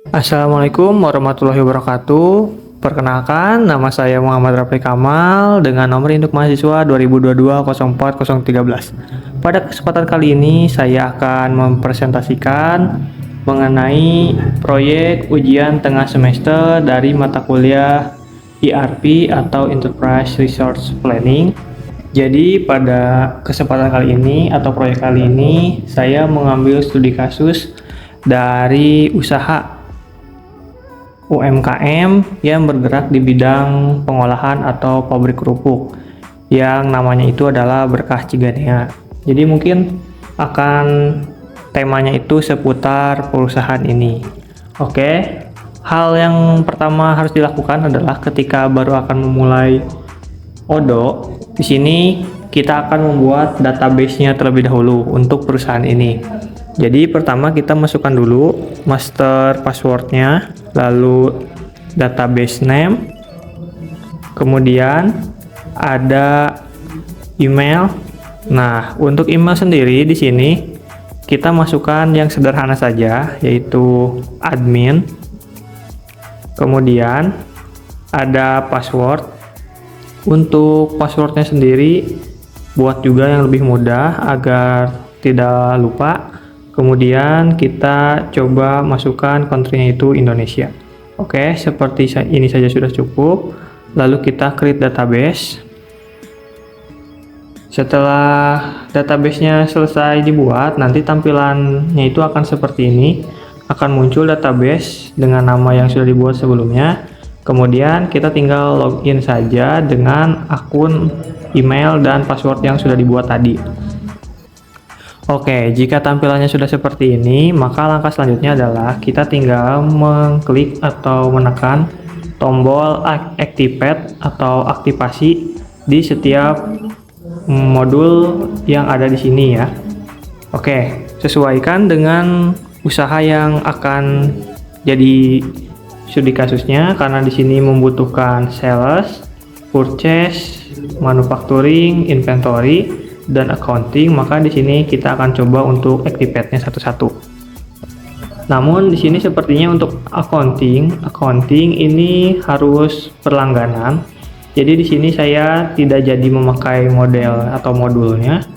Assalamualaikum warahmatullahi wabarakatuh. Perkenalkan, nama saya Muhammad Rafli Kamal dengan nomor induk mahasiswa 2022-04-013. Pada kesempatan kali ini, saya akan mempresentasikan mengenai proyek ujian tengah semester dari mata kuliah ERP atau Enterprise Resource Planning. Jadi pada kesempatan kali ini atau proyek kali ini, saya mengambil studi kasus dari usaha UMKM yang bergerak di bidang pengolahan atau pabrik kerupuk yang namanya itu adalah Berkah Ciganea. Jadi mungkin akan temanya itu seputar perusahaan ini. Oke, hal yang pertama harus dilakukan adalah ketika baru akan memulai Odo, di sini kita akan membuat database-nya terlebih dahulu untuk perusahaan ini. Jadi pertama kita masukkan dulu master password-nya, lalu database name, kemudian ada email. Nah, untuk email sendiri di sini kita masukkan yang sederhana saja, yaitu admin. Kemudian ada password. Untuk passwordnya sendiri buat juga yang lebih mudah agar tidak lupa. Kemudian kita coba masukkan country-nya itu Indonesia. Oke, seperti ini saja sudah cukup. Lalu kita create database. Setelah database-nya selesai dibuat, nanti tampilannya itu akan seperti ini. Akan muncul database dengan nama yang sudah dibuat sebelumnya. Kemudian kita tinggal login saja dengan akun email dan password yang sudah dibuat tadi. Oke, jika tampilannya sudah seperti ini, maka langkah selanjutnya adalah kita tinggal mengklik atau menekan tombol activate atau aktivasi di setiap modul yang ada di sini ya. Oke, sesuaikan dengan usaha yang akan jadi studi kasusnya, karena di sini membutuhkan sales, purchase, manufacturing, inventory, dan accounting, maka di sini kita akan coba untuk activate-nya satu-satu. Namun di sini sepertinya untuk accounting ini harus berlangganan. Jadi di sini saya tidak jadi memakai model atau modulnya.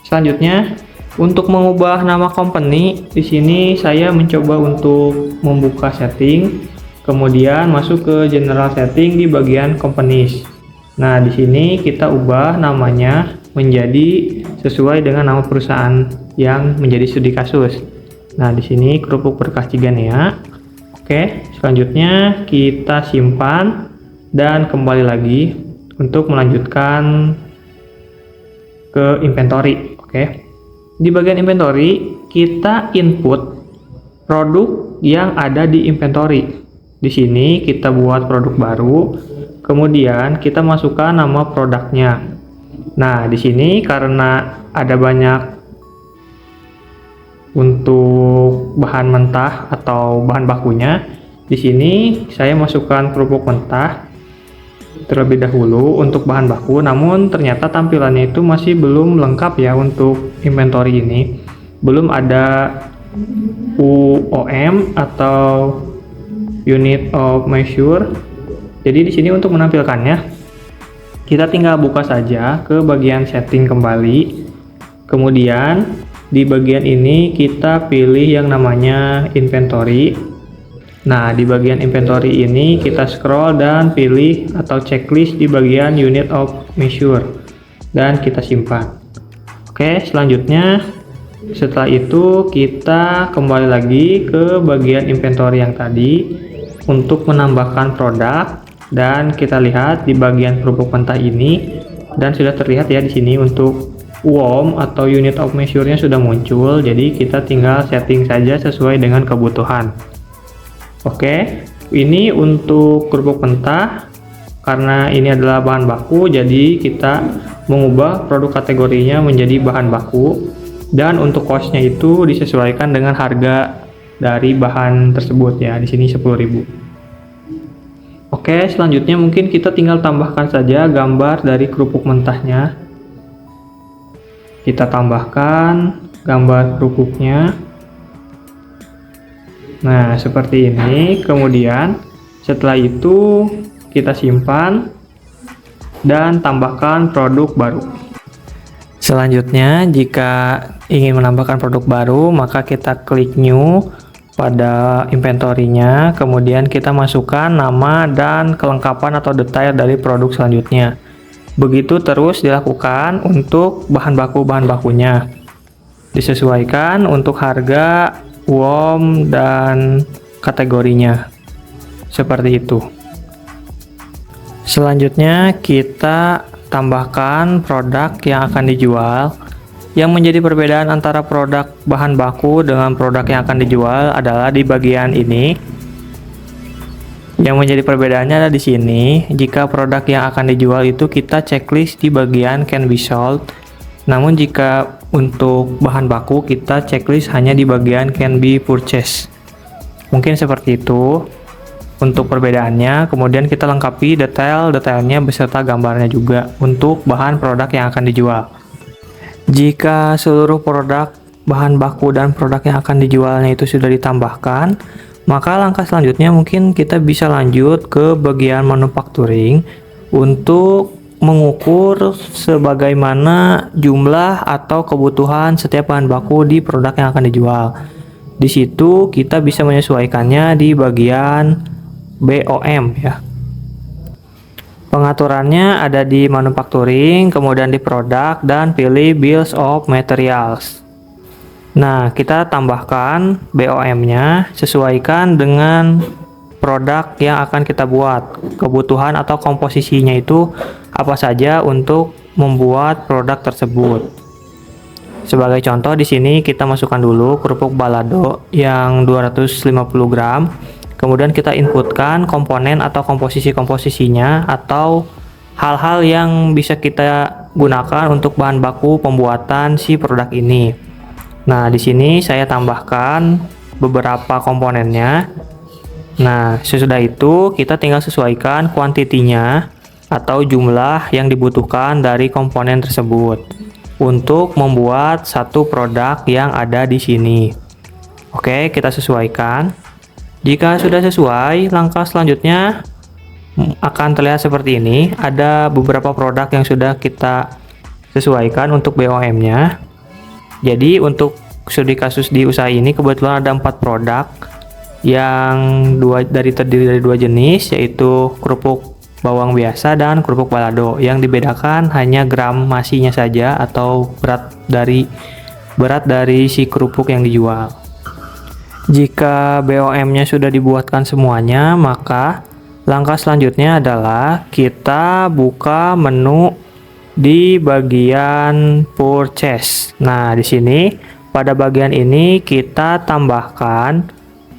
Selanjutnya, untuk mengubah nama company, di sini saya mencoba untuk membuka setting, kemudian masuk ke general setting di bagian companies. Nah, di sini kita ubah namanya menjadi sesuai dengan nama perusahaan yang menjadi studi kasus. Nah, di sini Kerupuk Berkah Ciganea. Oke, selanjutnya kita simpan dan kembali lagi untuk melanjutkan ke inventory. Oke. Di bagian inventory, kita input produk yang ada di inventory. Di sini kita buat produk baru, kemudian kita masukkan nama produknya. Nah, di sini karena ada banyak untuk bahan mentah atau bahan bakunya, di sini saya masukkan kerupuk mentah terlebih dahulu untuk bahan baku. Namun ternyata tampilannya itu masih belum lengkap ya untuk inventory ini. Belum ada UOM atau unit of measure. Jadi di sini untuk menampilkannya, kita tinggal buka saja ke bagian setting kembali. Kemudian di bagian ini kita pilih yang namanya inventory. Nah, di bagian inventory ini kita scroll dan pilih atau checklist di bagian unit of measure dan kita simpan. Oke, selanjutnya setelah itu kita kembali lagi ke bagian inventory yang tadi untuk menambahkan produk. Dan kita lihat di bagian kerupuk mentah ini, dan sudah terlihat ya di sini untuk UOM atau unit of measure-nya sudah muncul. Jadi kita tinggal setting saja sesuai dengan kebutuhan. Oke, ini untuk kerupuk mentah. Karena ini adalah bahan baku, jadi kita mengubah produk kategorinya menjadi bahan baku. Dan untuk cost-nya itu disesuaikan dengan harga dari bahan tersebut ya. Di sini 10.000. Oke, selanjutnya mungkin kita tinggal tambahkan saja gambar dari kerupuk mentahnya. Kita tambahkan gambar kerupuknya. Nah, seperti ini. Kemudian setelah itu kita simpan dan tambahkan produk baru. Selanjutnya, jika ingin menambahkan produk baru, maka kita klik new pada inventory-nya, kemudian kita masukkan nama dan kelengkapan atau detail dari produk selanjutnya. Begitu terus dilakukan untuk bahan bakunya. Disesuaikan untuk harga, WOM, dan kategorinya. Seperti itu. Selanjutnya kita tambahkan produk yang akan dijual. Yang menjadi perbedaan antara produk bahan baku dengan produk yang akan dijual adalah di bagian ini. Yang menjadi perbedaannya ada di sini. Jika produk yang akan dijual itu kita checklist di bagian can be sold. Namun jika untuk bahan baku kita checklist hanya di bagian can be purchased. Mungkin seperti itu untuk perbedaannya. Kemudian kita lengkapi detailnya beserta gambarnya juga untuk bahan produk yang akan dijual. Jika seluruh produk, bahan baku, dan produk yang akan dijualnya itu sudah ditambahkan, maka langkah selanjutnya mungkin kita bisa lanjut ke bagian manufacturing untuk mengukur sebagaimana jumlah atau kebutuhan setiap bahan baku di produk yang akan dijual. Di situ kita bisa menyesuaikannya di bagian BOM ya. Pengaturannya ada di manufacturing, kemudian di produk, dan pilih bills of materials. Nah, kita tambahkan BOM-nya, sesuaikan dengan produk yang akan kita buat. Kebutuhan atau komposisinya itu apa saja untuk membuat produk tersebut. Sebagai contoh di sini kita masukkan dulu kerupuk balado yang 250 gram. Kemudian kita inputkan komponen atau komposisi-komposisinya atau hal-hal yang bisa kita gunakan untuk bahan baku pembuatan si produk ini. Nah, di sini saya tambahkan beberapa komponennya. Nah, sesudah itu kita tinggal sesuaikan kuantitinya atau jumlah yang dibutuhkan dari komponen tersebut untuk membuat satu produk yang ada di sini. Oke, kita sesuaikan. Jika sudah sesuai, langkah selanjutnya akan terlihat seperti ini. Ada beberapa produk yang sudah kita sesuaikan untuk BOM-nya. Jadi untuk studi kasus di usaha ini kebetulan ada 4 produk yang terdiri dari 2 jenis, yaitu kerupuk bawang biasa dan kerupuk balado. Yang dibedakan hanya gramasinya saja atau berat dari si kerupuk yang dijual. Jika BOM-nya sudah dibuatkan semuanya, maka langkah selanjutnya adalah kita buka menu di bagian purchase. Nah, di sini pada bagian ini kita tambahkan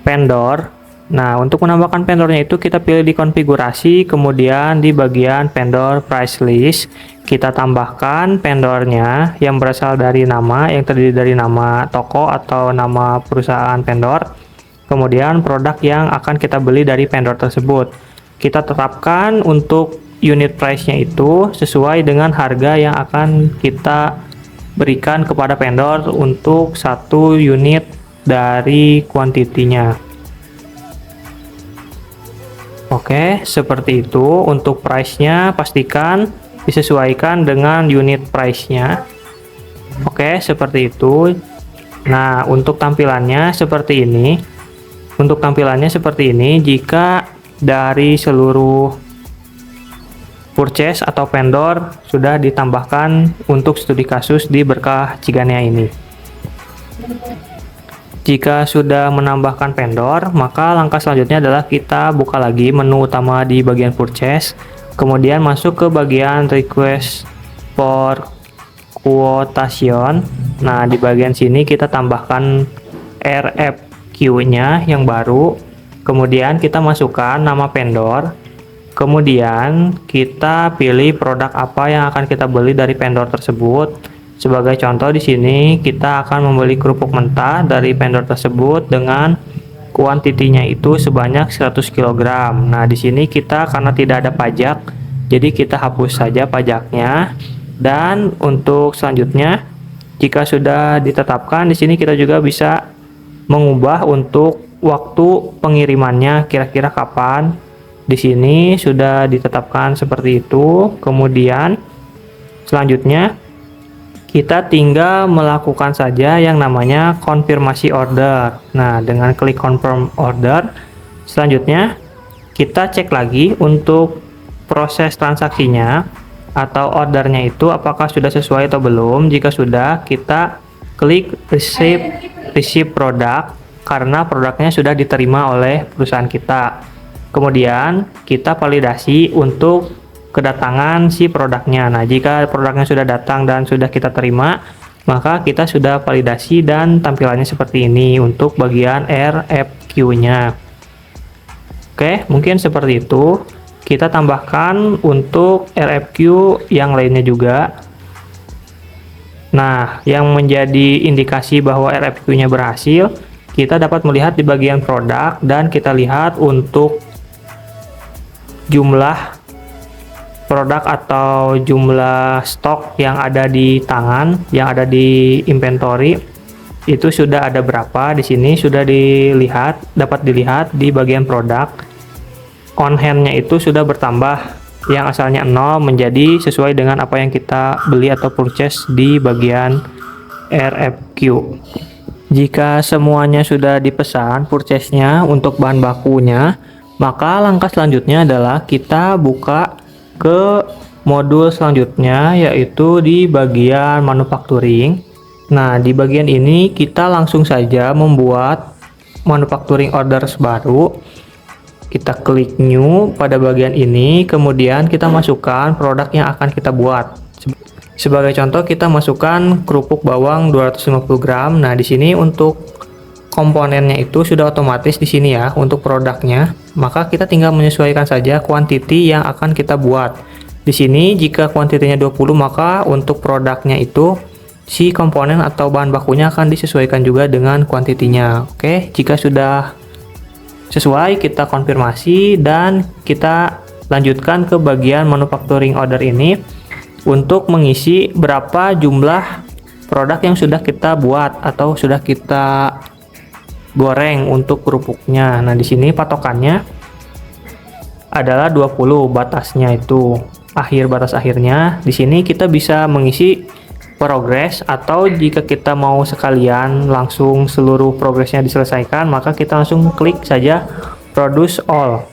vendor. Nah, untuk menambahkan vendornya itu kita pilih di konfigurasi, kemudian di bagian vendor price list kita tambahkan vendornya yang berasal dari nama, yang terdiri dari nama toko atau nama perusahaan vendor, kemudian produk yang akan kita beli dari vendor tersebut. Kita tetapkan untuk unit price-nya itu sesuai dengan harga yang akan kita berikan kepada vendor untuk satu unit dari kuantitinya. Oke, seperti itu. Untuk price-nya pastikan disesuaikan dengan unit price-nya. Oke, seperti itu. Nah, untuk tampilannya seperti ini. Untuk tampilannya seperti ini, jika dari seluruh purchase atau vendor sudah ditambahkan untuk studi kasus di berkah Cigania ini. Jika sudah menambahkan vendor, maka langkah selanjutnya adalah kita buka lagi menu utama di bagian purchase, kemudian masuk ke bagian request for quotation. Nah, di bagian sini kita tambahkan RFQ-nya yang baru, kemudian kita masukkan nama vendor, kemudian kita pilih produk apa yang akan kita beli dari vendor tersebut. Sebagai contoh di sini kita akan membeli kerupuk mentah dari vendor tersebut dengan kuantitinya itu sebanyak 100 kg. Nah, di sini kita karena tidak ada pajak, jadi kita hapus saja pajaknya. Dan untuk selanjutnya, jika sudah ditetapkan di sini kita juga bisa mengubah untuk waktu pengirimannya kira-kira kapan. Di sini sudah ditetapkan seperti itu. Kemudian selanjutnya kita tinggal melakukan saja yang namanya konfirmasi order. Nah, dengan klik confirm order, selanjutnya kita cek lagi untuk proses transaksinya atau ordernya itu apakah sudah sesuai atau belum. Jika sudah, kita klik receive product karena produknya sudah diterima oleh perusahaan kita. Kemudian kita validasi untuk kedatangan si produknya. Nah, jika produknya sudah datang dan sudah kita terima, maka kita sudah validasi dan tampilannya seperti ini untuk bagian RFQ-nya. Oke, mungkin seperti itu. Kita tambahkan untuk RFQ yang lainnya juga. Nah, yang menjadi indikasi bahwa RFQ-nya berhasil, kita dapat melihat di bagian produk dan kita lihat untuk jumlah produk atau jumlah stok yang ada di tangan, yang ada di inventory, itu sudah ada berapa. Di sini sudah dapat dilihat di bagian produk. On hand-nya itu sudah bertambah, yang asalnya 0 menjadi sesuai dengan apa yang kita beli atau purchase di bagian RFQ. Jika semuanya sudah dipesan purchase-nya untuk bahan bakunya, maka langkah selanjutnya adalah kita buka ke modul selanjutnya, yaitu di bagian manufacturing. Nah, di bagian ini kita langsung saja membuat manufacturing orders baru. Kita klik new pada bagian ini, kemudian kita masukkan produk yang akan kita buat. Sebagai contoh, kita masukkan kerupuk bawang 250 gram. Nah, di sini untuk komponennya itu sudah otomatis di sini ya untuk produknya. Maka kita tinggal menyesuaikan saja kuantiti yang akan kita buat. Di sini jika kuantitinya 20, maka untuk produknya itu si komponen atau bahan bakunya akan disesuaikan juga dengan kuantitinya. Oke, jika sudah sesuai, kita konfirmasi dan kita lanjutkan ke bagian manufacturing order ini untuk mengisi berapa jumlah produk yang sudah kita buat atau sudah kita goreng untuk kerupuknya. Nah, di sini patokannya adalah 20 batasnya itu. Batas akhirnya di sini kita bisa mengisi progres, atau jika kita mau sekalian langsung seluruh progresnya diselesaikan, maka kita langsung klik saja produce all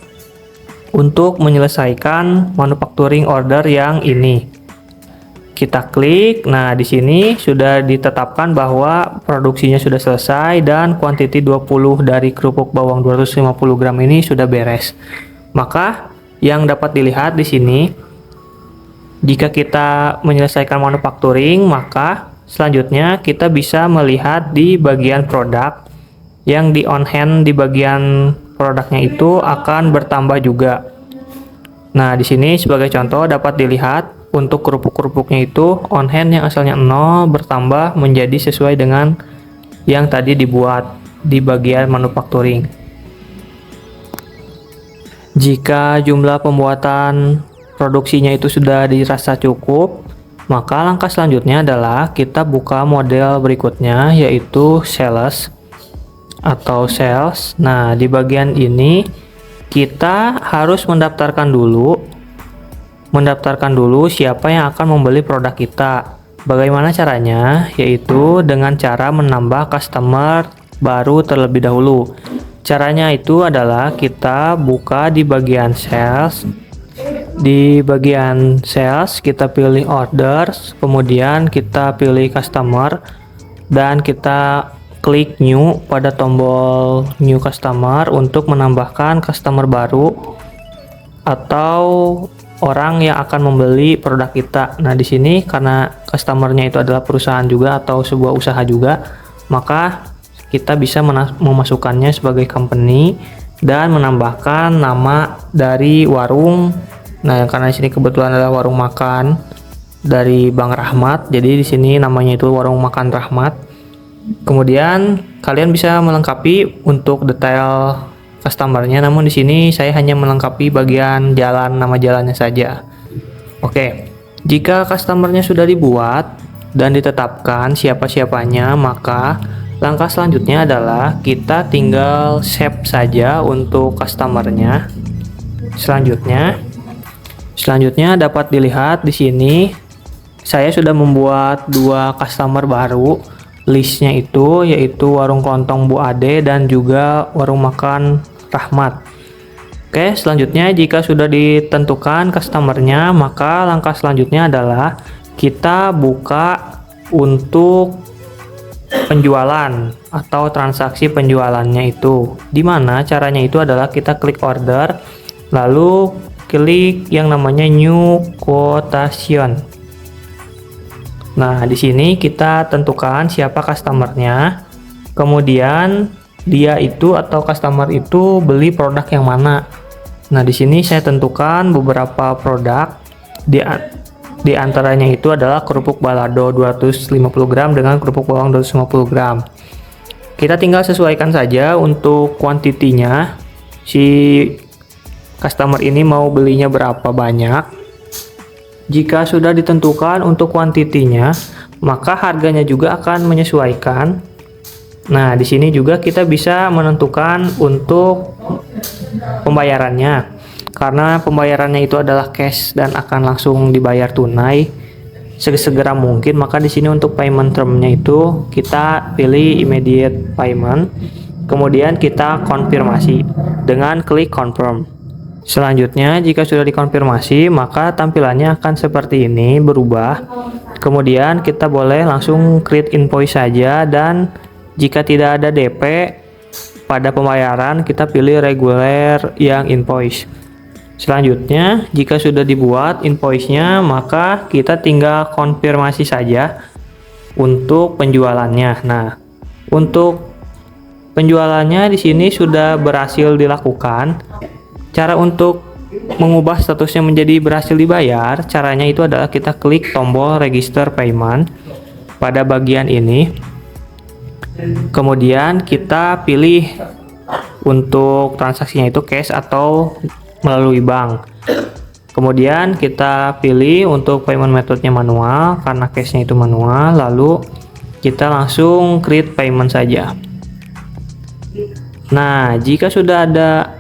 untuk menyelesaikan manufacturing order yang ini. Kita klik. Nah, di sini sudah ditetapkan bahwa produksinya sudah selesai dan kuantiti 20 dari kerupuk bawang 250 gram ini sudah beres. Maka yang dapat dilihat di sini, jika kita menyelesaikan manufacturing, maka selanjutnya kita bisa melihat di bagian produk yang di on hand di bagian produknya itu akan bertambah juga. Nah, di sini sebagai contoh dapat dilihat untuk kerupuk-kerupuknya itu on hand yang asalnya 0 bertambah menjadi sesuai dengan yang tadi dibuat di bagian manufacturing. Jika jumlah pembuatan produksinya itu sudah dirasa cukup, maka langkah selanjutnya adalah kita buka model berikutnya, yaitu sales atau sales. Nah, di bagian ini kita harus mendaftarkan dulu siapa yang akan membeli produk kita. Bagaimana caranya? Yaitu dengan cara menambah customer baru terlebih dahulu. Caranya itu adalah kita buka di bagian sales. Di bagian sales kita pilih orders, kemudian kita pilih customer dan kita klik new pada tombol new customer untuk menambahkan customer baru atau orang yang akan membeli produk kita. Nah, di sini karena customernya itu adalah perusahaan juga atau sebuah usaha juga, maka kita bisa memasukkannya sebagai company dan menambahkan nama dari warung. Nah, karena di sini kebetulan adalah warung makan dari Bang Rahmat, jadi di sini namanya itu warung makan Rahmat. Kemudian kalian bisa melengkapi untuk detail customernya, namun di sini saya hanya melengkapi bagian jalan, nama jalannya saja. Oke, jika customernya sudah dibuat dan ditetapkan siapa-siapanya, maka Langkah selanjutnya adalah kita tinggal save saja untuk customernya. Selanjutnya dapat dilihat di sini saya sudah membuat 2 customer baru. Listnya itu yaitu warung kelontong Bu Ade dan juga warung makan Rahmat. Oke, selanjutnya jika sudah ditentukan customernya, maka langkah selanjutnya adalah kita buka untuk penjualan atau transaksi penjualannya itu. Dimana caranya itu adalah kita klik order, lalu klik yang namanya new quotation. Nah, di sini kita tentukan siapa customernya, kemudian dia itu atau customer itu beli produk yang mana. Nah, di sini saya tentukan beberapa produk. Di antaranya itu adalah kerupuk balado 250 gram dengan kerupuk bawang 250 gram. Kita tinggal sesuaikan saja untuk kuantitinya. Si customer ini mau belinya berapa banyak. Jika sudah ditentukan untuk kuantitinya, maka harganya juga akan menyesuaikan. Nah, di sini juga kita bisa menentukan untuk pembayarannya. Karena pembayarannya itu adalah cash dan akan langsung dibayar tunai segera mungkin, maka di sini untuk payment termnya itu kita pilih immediate payment, kemudian kita konfirmasi dengan klik confirm. Selanjutnya jika sudah dikonfirmasi, maka tampilannya akan seperti ini, berubah. Kemudian kita boleh langsung create invoice saja, dan jika tidak ada DP pada pembayaran, kita pilih regular yang invoice. Selanjutnya, jika sudah dibuat invoice-nya, maka kita tinggal konfirmasi saja untuk penjualannya. Nah, untuk penjualannya di sini sudah berhasil dilakukan. Cara untuk mengubah statusnya menjadi berhasil dibayar, caranya itu adalah kita klik tombol register payment pada bagian ini. Kemudian kita pilih untuk transaksinya itu cash atau melalui bank. Kemudian kita pilih untuk payment methodnya manual karena cashnya itu manual, lalu kita langsung create payment saja. Nah, jika sudah ada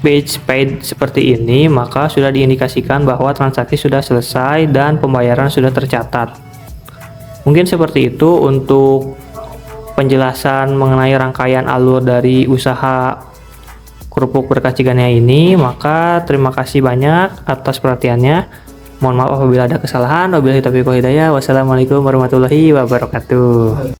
page paid seperti ini, maka sudah diindikasikan bahwa transaksi sudah selesai dan pembayaran sudah tercatat. Mungkin seperti itu untuk penjelasan mengenai rangkaian alur dari usaha kerupuk berkas Cigania ini. Maka terima kasih banyak atas perhatiannya. Mohon maaf apabila ada kesalahan. Wabillahi taufiq wal hidayah. Wassalamualaikum warahmatullahi wabarakatuh.